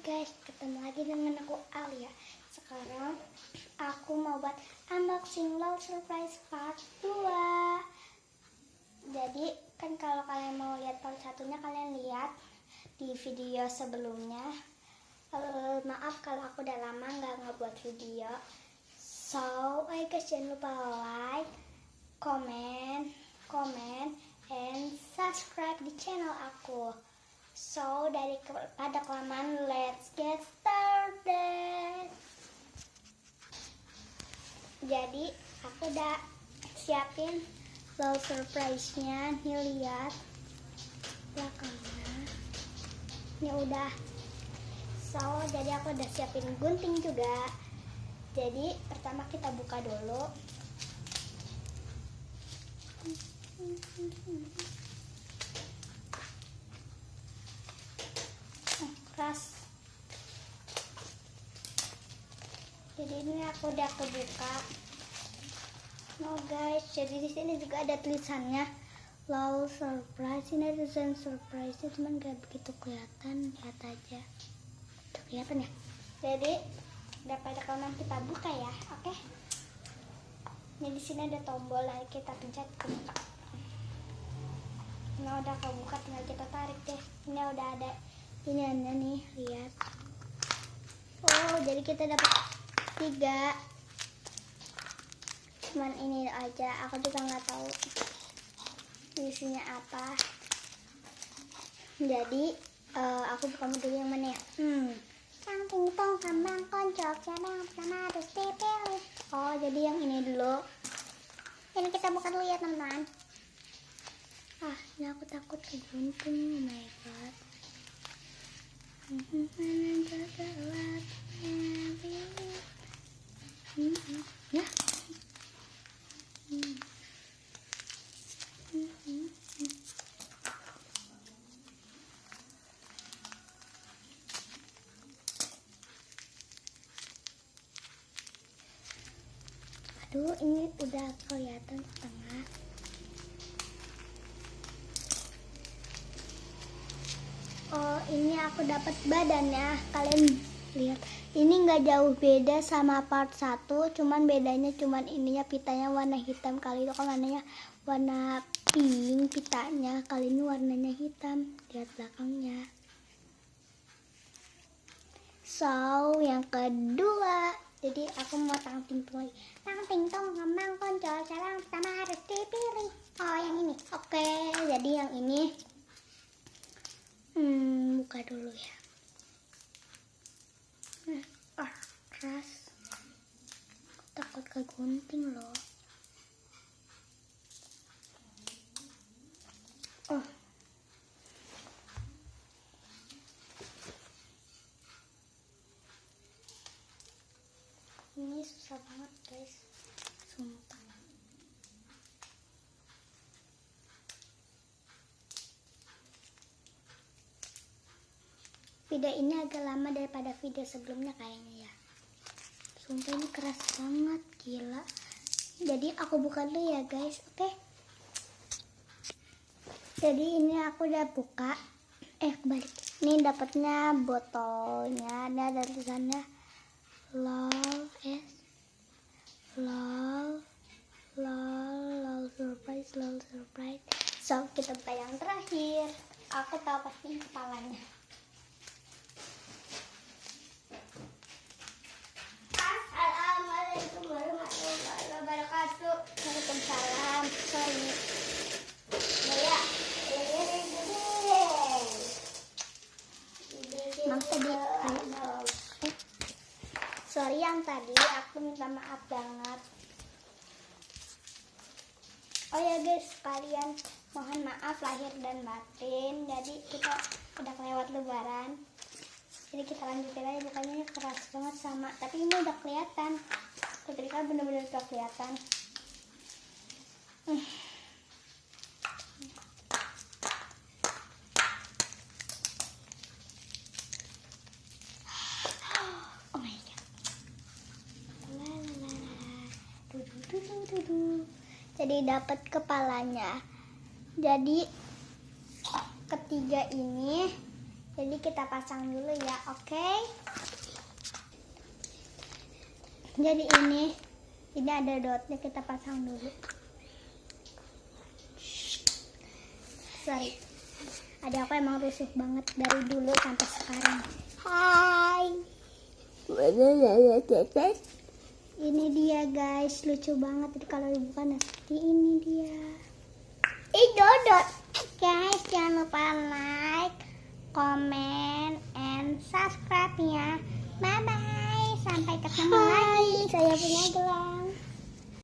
guys, ketemu lagi dengan aku Alia. Sekarang aku mau buat unboxing LOL Surprise part 2. Jadi kan kalau kalian mau lihat part satunya, kalian lihat di video sebelumnya. Maaf kalau aku udah lama nggak ngebuat video. So, ayo guys, jangan lupa like, comment, and subscribe di channel aku. So, daripada kelamaan, let's get started. Jadi, aku udah siapin LOL surprise-nya. Nih, lihat belakangnya. Ini udah. So, jadi aku udah siapin gunting juga. Jadi, pertama kita buka dulu. Keras. Jadi ini aku udah kebuka. No guys, jadi di sini juga ada tulisannya LOL Surprise. Ini ada tulisan surprise, cuman gak begitu kelihatan. Lihat aja. Tuh, kelihatan ya. Jadi daripada kalian kita buka ya, oke? Ini di sini ada tombol, lalu kita pencet buka. Nah, udah kebuka, tinggal kita tarik deh. Ini udah ada ini ada nih, lihat. Oh, jadi kita dapat 3. Cuman ini aja, aku juga nggak tahu isinya apa. Jadi aku buka dulu yang mana ya? Sang pingpong kambang koncok cabang pertama harus dipilih. Oh, jadi yang ini dulu. Ini kita buka dulu ya, teman-teman. Ini aku takut kegunting. Oh my god. Ya. Aduh, ini udah kelihatan setengah. Oh, ini aku dapat badannya. Kalian lihat, ini nggak jauh beda sama part 1, cuman bedanya cuman ininya pitanya warna hitam. Kali itu kan warnanya warna pink pitanya, kali ini warnanya hitam. Lihat belakangnya. So, yang kedua, jadi aku mau tang pingpong lagi. Tang pingpong kembang koncol cabang pertama harus dipilih. Oh, yang ini. Oke, jadi yang ini buka dulu ya. Keras. Takut kegunting loh. Oh. Ini susah banget, guys. Sumpah. Video ini agak lama daripada video sebelumnya kayaknya ya. Sumpah ini keras banget, gila. Jadi aku buka dulu ya guys, oke? Jadi ini aku udah buka. Kebalik. Ini dapatnya botolnya. Ada tulisannya LOL surprise, LOL surprise. So, kita buka yang terakhir. Aku tahu pasti kepalanya. Waalaikumsalam. Sorry. Sorry yang tadi aku minta maaf banget. Oh ya guys, kalian mohon maaf lahir dan batin. Jadi kita udah kelewat lebaran. Jadi kita lanjutin aja, bukannya keras banget sama. Tapi ini udah kelihatan. Tadi kan bener-bener udah kelihatan. Oh my god. Jadi dapat kepalanya. Jadi ketiga ini Jadi kita pasang dulu ya, oke? Jadi ini ada dotnya, kita pasang dulu. Sorry, ada aku emang rusuh banget dari dulu sampai sekarang. Hai, ini dia guys, lucu banget. Jadi kalau dibuka seperti ini dia. Dodot guys, jangan lupa